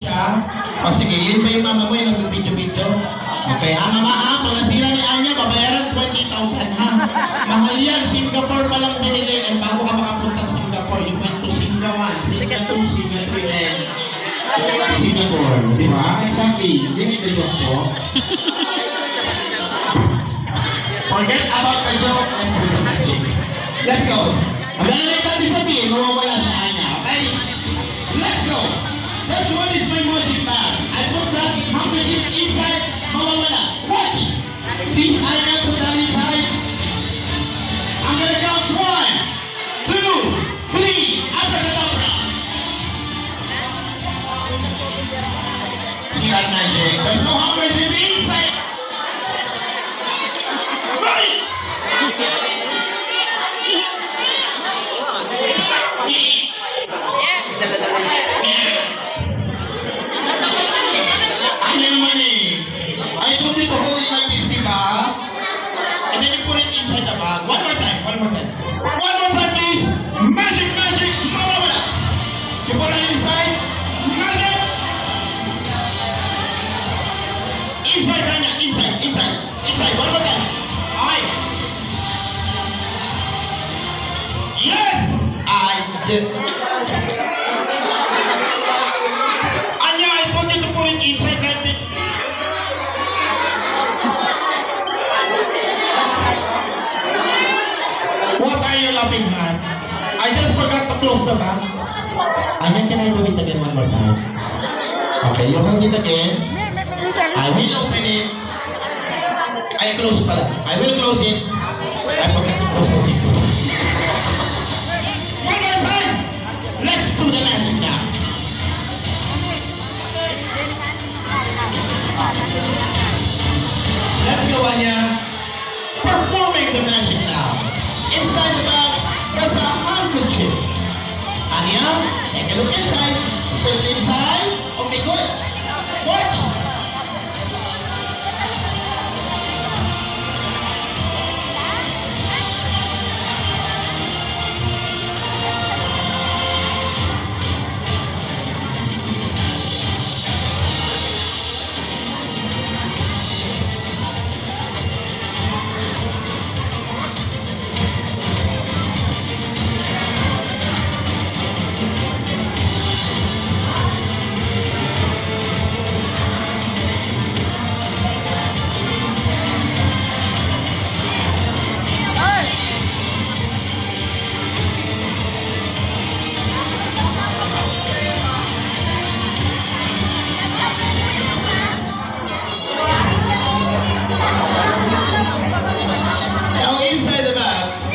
siya. O sige, yun ba yung mama mo yung nag-video-video? Okay, ha mama ha, pag nasira ni Anya, babayaran 20,000 ha. Mahal yan, Singapore pa lang binili. And bago ka makapunta sa Singapore, you went to Singapore 1, Singapore 2, Singapore 3, and Singapore. Di ba? Exactly. Yun yung joke ko. Forget about the joke, let's do the magic. Let's go. Ang galing natin sabihin, mawawala sa Anya, okay? Let's go. This one is my magic bag. I put that handkerchief inside, mawawala. Watch! Please, Anya, put that inside. I'm gonna count 1, 2, 3, abracadabra. See that magic? There's no handkerchief inside. Ready? Ano naman eh? I told you to hold it like this, diba? And then you put it inside the bag. One more time, one more time. One more time, please. Magic, magic, mawawala. You put it inside. Magic. Inside, Tanya, inside, inside, inside. One more time. Alright. Yes! I did. Anya, I told you to put it inside that thing. What are you laughing at? I just forgot to close the bag. Anya, can I do it again one more time? Okay, you hold it again. I will open it. I close pala. I will close it. I forgot to close the zipper. One more time. Let's do the magic now. Let's go, Anya. Performing the magic now. Inside the bag, there's a handkerchief. Anya, take a look inside. Still inside. Okay, good. Watch.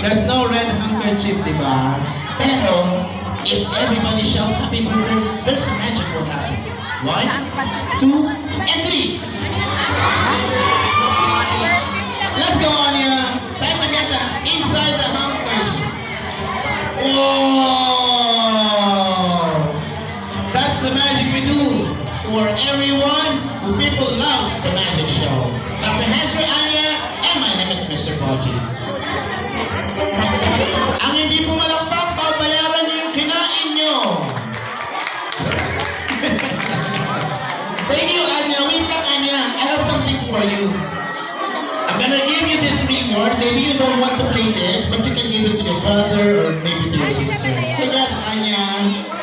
There's no red handkerchief, diba? Pero, if everybody shout happy birthday, there's magic will happen. 1, 2, and 3. Let's go, Anya. Time to get that inside the handkerchief. Whoa! That's the magic we do for everyone who people loves the magic show. Clap your hands for Anya, and my name is Mr. Boji. Ang hindi po malakpak, babayaran niyo yung kinain niyo. Thank you, Anya. Wait lang, Anya. I have something for you. I'm gonna give you this reward. Maybe you don't want to play this, but you can give it to your brother or maybe to your sister. Congrats, Anya.